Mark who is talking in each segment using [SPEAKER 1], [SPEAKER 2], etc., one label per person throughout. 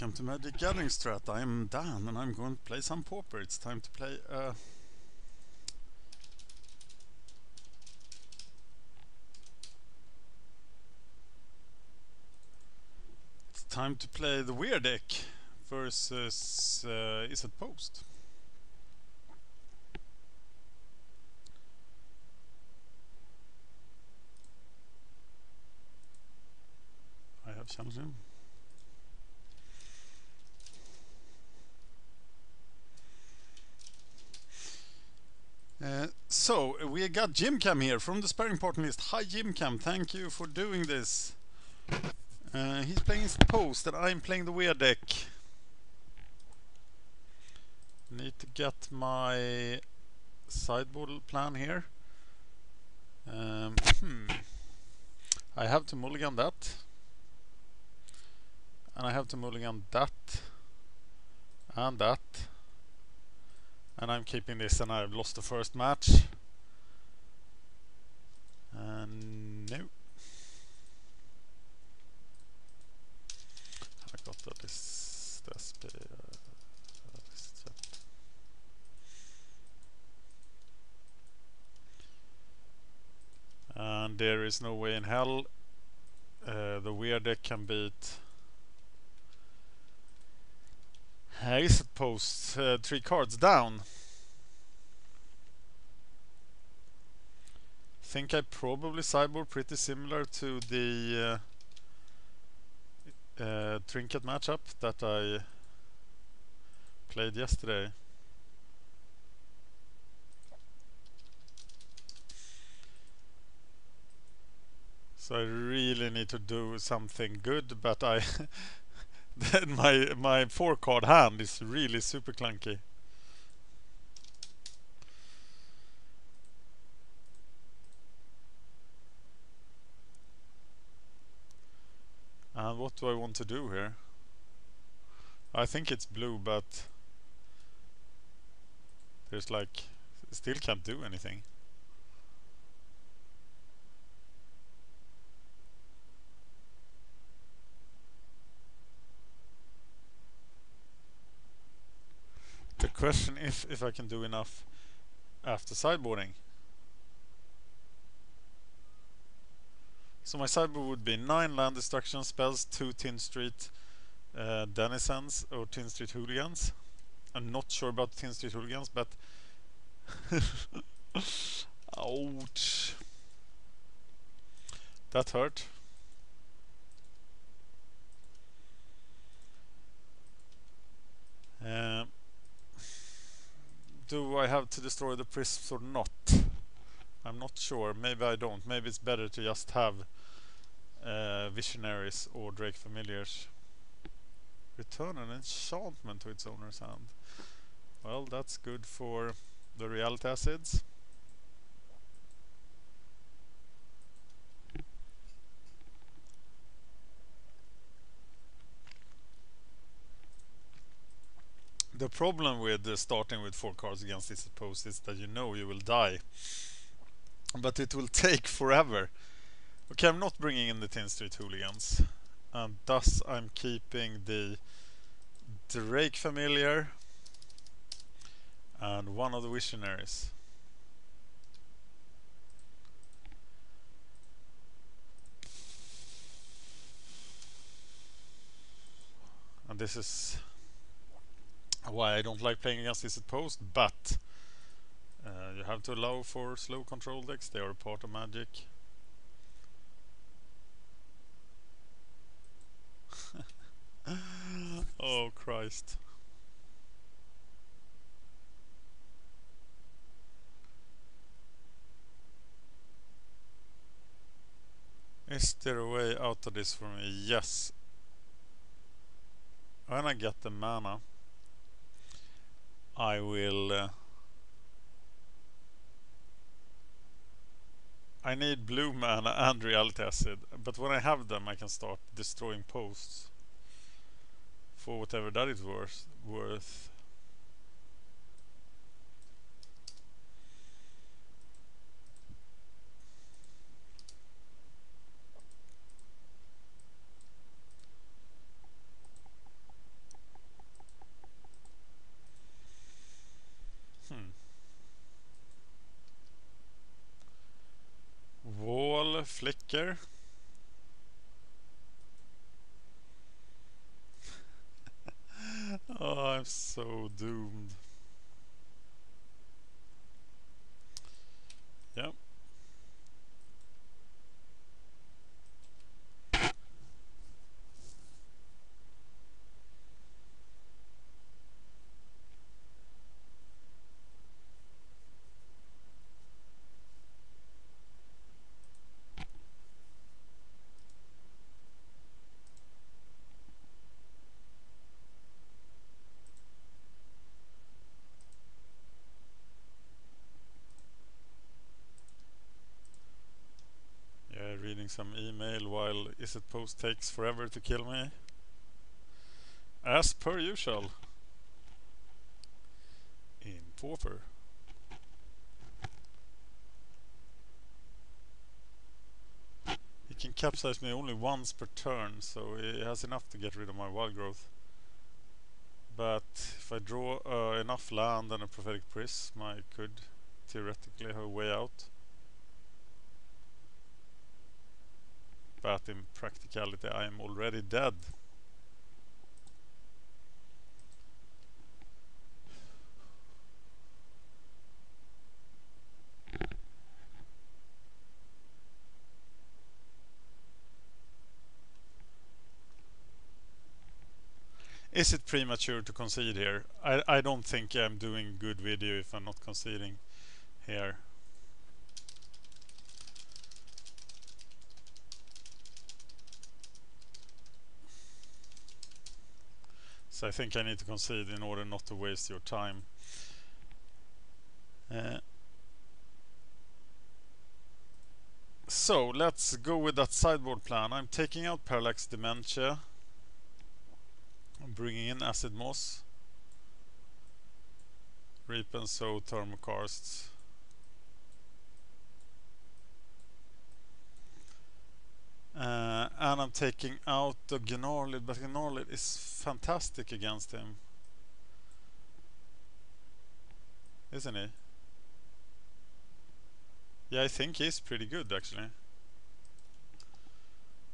[SPEAKER 1] Welcome to MagicGatheringStrat. I'm Dan and I'm going to play some Pauper. It's time to play the Weird deck versus Izzet Post. I have challenged him. So we got Jimcam here from the sparring partner list. Hi Jimcam, thank you for doing this. He's playing his Post and I'm playing the Weird deck. Need to get my sideboard plan here. I have to mulligan that. And I have to mulligan that. And that. And I'm keeping this, and I've lost the first match. And no. I got this and there is no way in hell the Weird deck can beat Izzet Post 3 cards down. Think I probably sideboard pretty similar to the Trinket matchup that I played yesterday. So I really need to do something good, but I then my 4-card hand is really super clunky. And what do I want to do here? I think it's blue, but there's like still can't do anything. The question if I can do enough after sideboarding. So my sideboard would be 9 land destruction spells, 2 Tin Street Denizens or Tin Street Hooligans. I'm not sure about Tin Street Hooligans, but ouch. That hurt. Do I have to destroy the prisms or not? I'm not sure. Maybe I don't. Maybe it's better to just have Visionaries or Drake Familiars. Return an enchantment to its owner's hand. Well, that's good for the reality acids. The problem with starting with 4 cards against Izzet Post is that you know you will die. But it will take forever. Okay, I'm not bringing in the Tin Street Hooligans. And thus I'm keeping the Drake Familiar and one of the Visionaries. And this is why I don't like playing against Izzet Post, but you have to allow for slow control decks. They are a part of Magic. Oh Christ. Is there a way out of this for me? Yes. When I get the mana, I will I need blue mana and reality acid, but when I have them I can start destroying posts for whatever that is worth. Prism, Flicker. Oh, I'm so doomed. Yep. Yeah, reading some email while Izzet post takes forever to kill me. As per usual. In Pauper. He can capsize me only once per turn, so he has enough to get rid of my wild growth. But if I draw enough land and a prophetic prism, I could theoretically have a way out. But in practicality, I am already dead. Is it premature to concede here? I don't think I'm doing good video if I'm not conceding here. So I think I need to concede in order not to waste your time. So let's go with that sideboard plan. I'm taking out Parallax Dementia. I'm bringing in Acid Moss. Reap and Sow Thermokarsts. And I'm taking out the Gnarlid, but Gnarlid is fantastic against him. Isn't he? Yeah, I think he's pretty good actually.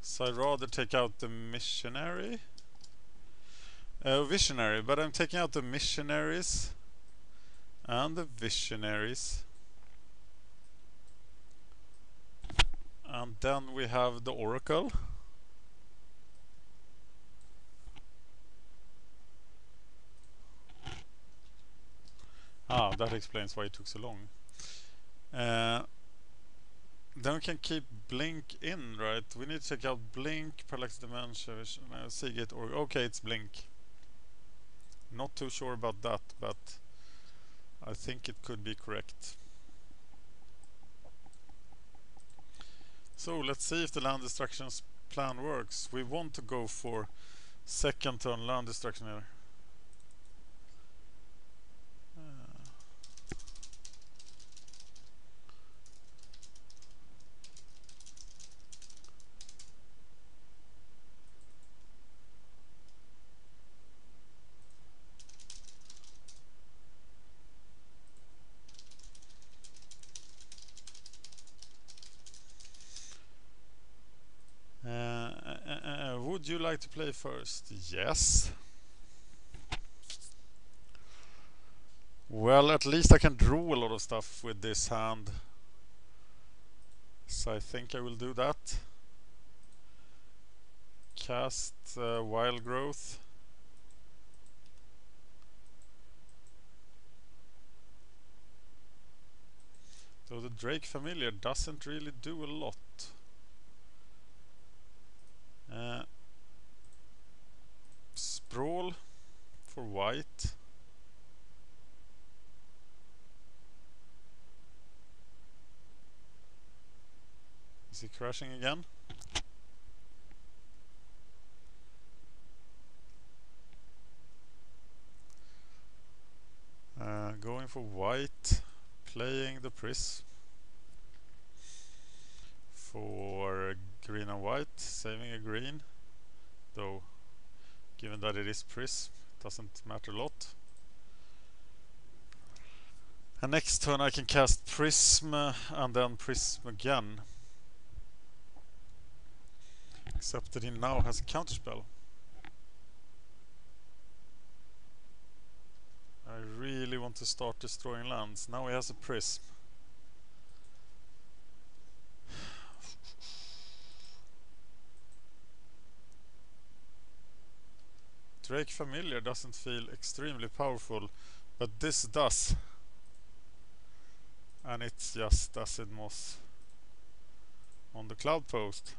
[SPEAKER 1] So I'd rather take out the Missionary. Visionary, but I'm taking out the Missionaries and the Visionaries. And then we have the Oracle. Ah, that explains why it took so long. Then we can keep Blink in, right? We need to check out Blink, Parallax Dementia, Seagate, or okay, it's Blink. Not too sure about that, but I think it could be correct. So let's see if the land destruction plan works. We want to go for second turn land destruction here. Would you like to play first? Yes. Well, at least I can draw a lot of stuff with this hand. So I think I will do that. Cast Wild Growth. Though the Drake Familiar doesn't really do a lot. Sprawl for white. Is he crashing again? Going for white, playing the Prism. For green and white, saving a green. Though, given that it is Prism, it doesn't matter a lot. And next turn I can cast Prism and then Prism again. Except that he now has a counterspell. I really want to start destroying lands. Now he has a prism. Drake Familiar doesn't feel extremely powerful, but this does. And it's just Acid Moss on the Cloud Post.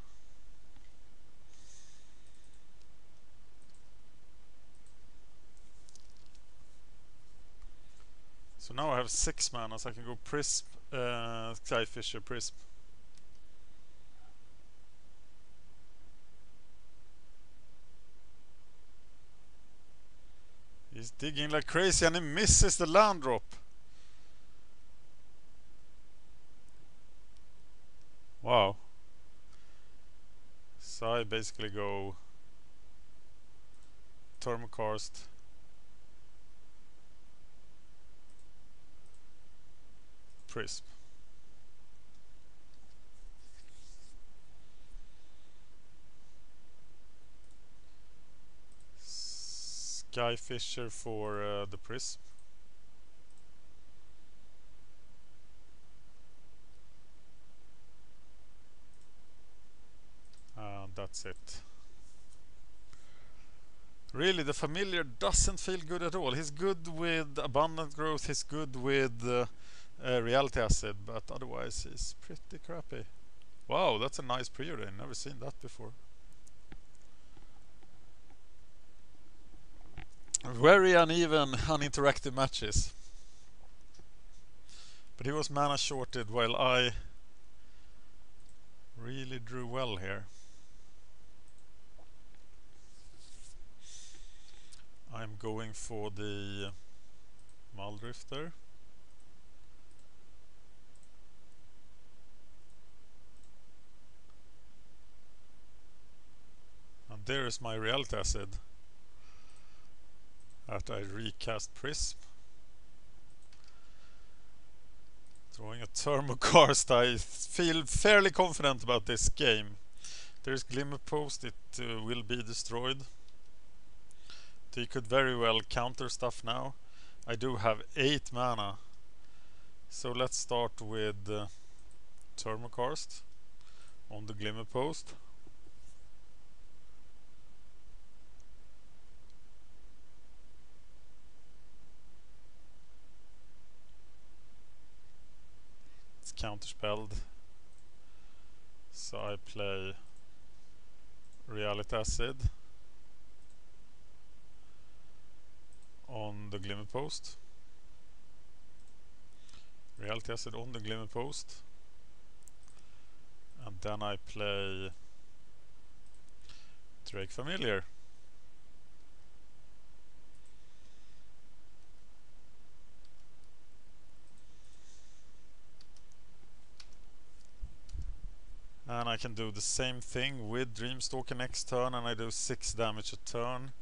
[SPEAKER 1] So now I have 6 mana, so I can go Prism, Skyfisher, Prism. He's digging like crazy and he misses the land drop. Wow. So I basically go Thermokarst, Prism. Skyfisher for the Prism. And that's it. Really, the Familiar doesn't feel good at all. He's good with Abundant Growth, he's good with Reality Acid, but otherwise he's pretty crappy. Wow, that's a nice pre-order. Never seen that before. Very uneven, uninteractive matches. But he was mana shorted while I really drew well here. I'm going for the Muldrifter. And there is my Reality Acid that I recast Prism. Drawing a Thermokarst, I feel fairly confident about this game. There's Glimmer Post, it will be destroyed. So you could very well counter stuff now. I do have 8 mana. So let's start with Thermokarst on the Glimmer Post. It's counterspelled. So I play Reality Acid on the Glimmer Post. Reality Acid on the Glimmer Post. And then I play Drake Familiar. And I can do the same thing with Dreamstalker next turn, and I do 6 damage a turn.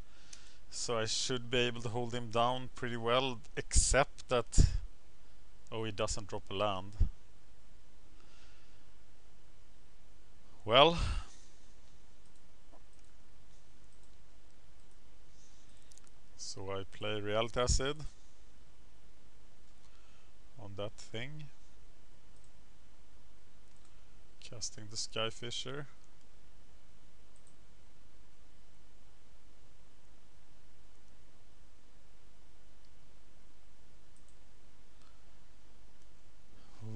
[SPEAKER 1] So I should be able to hold him down pretty well, except that... oh, he doesn't drop a land. Well... so I play Reality Acid on that thing. Casting the Skyfisher.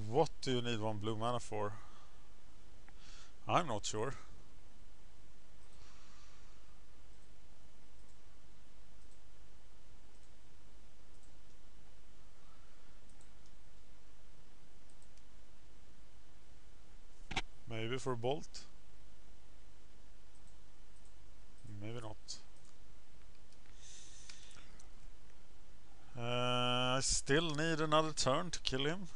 [SPEAKER 1] What do you need 1 blue mana for? I'm not sure. Maybe for Bolt? Maybe not. I still need another turn to kill him.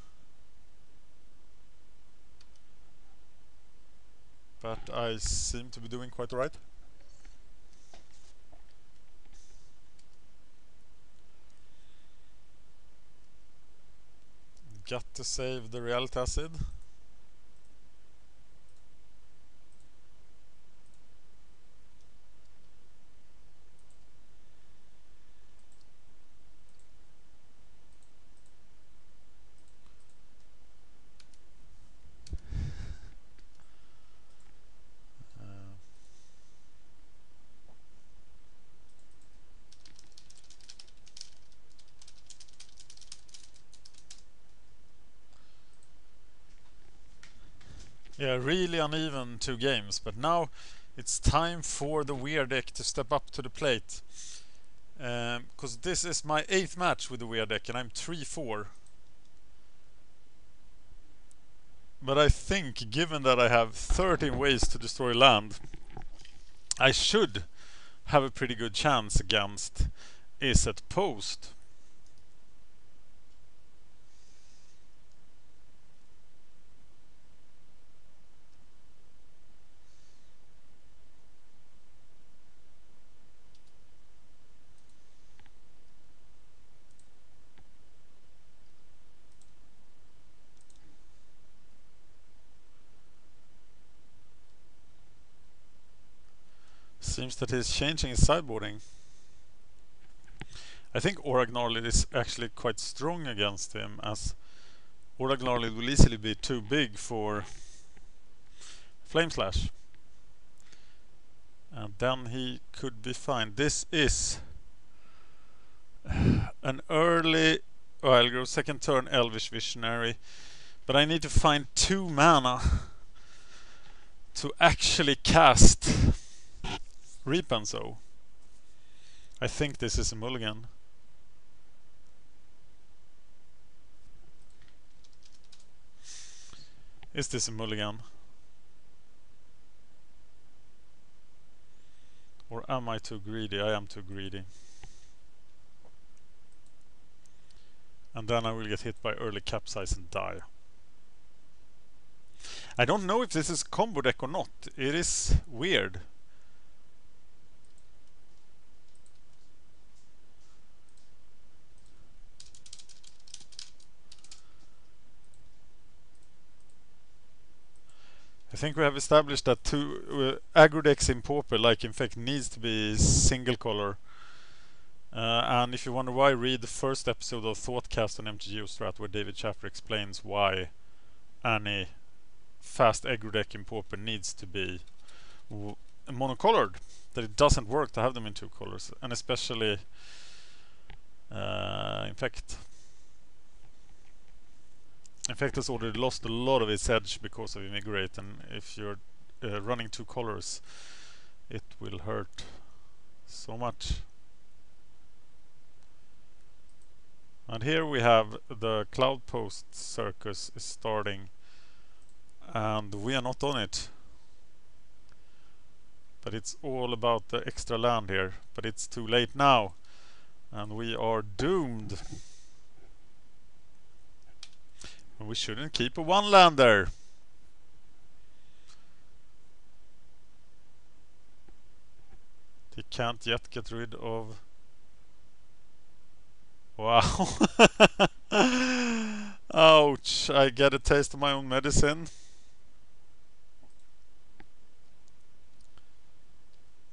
[SPEAKER 1] But I seem to be doing quite alright. Got to save the Reality Acid. Yeah, really uneven 2 games, but now it's time for the weird deck to step up to the plate. Because this is my 8th match with the weird deck and I'm 3-4. But I think, given that I have 13 ways to destroy land, I should have a pretty good chance against Izzet Post. Seems that he's changing his sideboarding. I think Oragnarlid is actually quite strong against him, as Oragnarlid will easily be too big for Flameslash. And then he could be fine. This is an early... Oh, I'll go second turn Elvish Visionary. But I need to find 2 mana to actually cast Repanso. I think this is a mulligan. Is this a mulligan? Or am I too greedy? I am too greedy. And then I will get hit by early capsize and die. I don't know if this is combo deck or not. It is weird. I think we have established that aggro decks in Pauper, like Infect, needs to be single color. And if you wonder why, read the first episode of Thoughtcast on MagicGatheringStrat, where David Schaffer explains why any fast aggro deck in Pauper needs to be monocolored. That it doesn't work to have them in 2 colors, and especially Infect. Infect has already lost a lot of its edge because of Immigrate, and if you're running 2 colors, it will hurt so much. And here we have the Cloudpost circus is starting, and we are not on it. But it's all about the extra land here, but it's too late now, and we are doomed. We shouldn't keep a 1-lander. He can't yet get rid of... Wow. Ouch. I get a taste of my own medicine.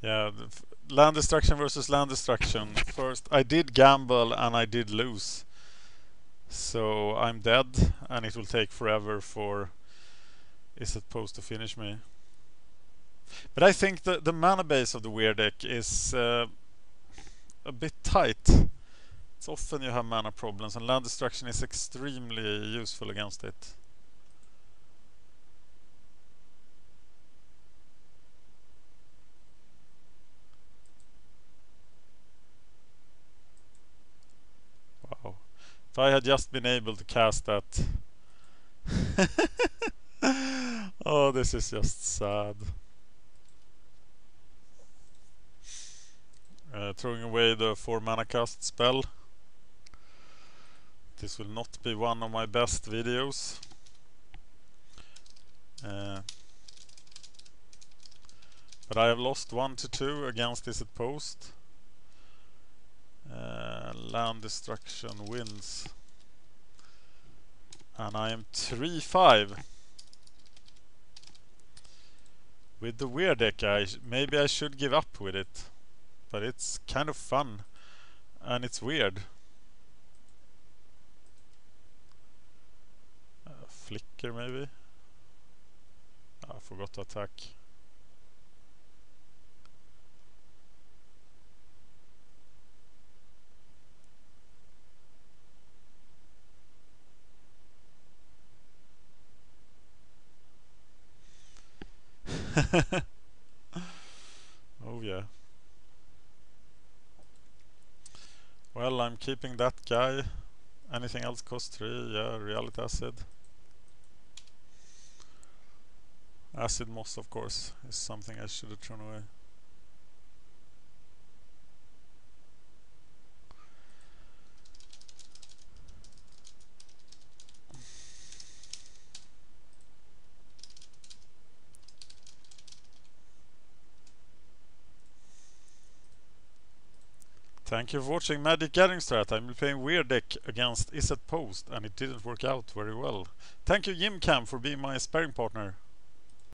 [SPEAKER 1] Yeah, land destruction versus land destruction. First, I did gamble and I did lose. So I'm dead, and it will take forever for Izzet Post to finish me. But I think the mana base of the weird deck is a bit tight. It's often you have mana problems, and land destruction is extremely useful against it. Wow. If I had just been able to cast that... Oh, this is just sad. Throwing away the 4 mana cast spell. This will not be one of my best videos. But I have lost 1-2 against Izzet Post. Land destruction wins. And I am 3-5. With the weird deck, maybe I should give up with it. But it's kind of fun. And it's weird. Flicker maybe? I forgot to attack. Oh yeah. Well, I'm keeping that guy. Anything else costs 3? Yeah, reality acid. Acid moss, of course, is something I should have thrown away. Thank you for watching MagicGatheringStrat. I'm playing weird deck against Izzet Post and it didn't work out very well. Thank you Jimcam for being my sparring partner.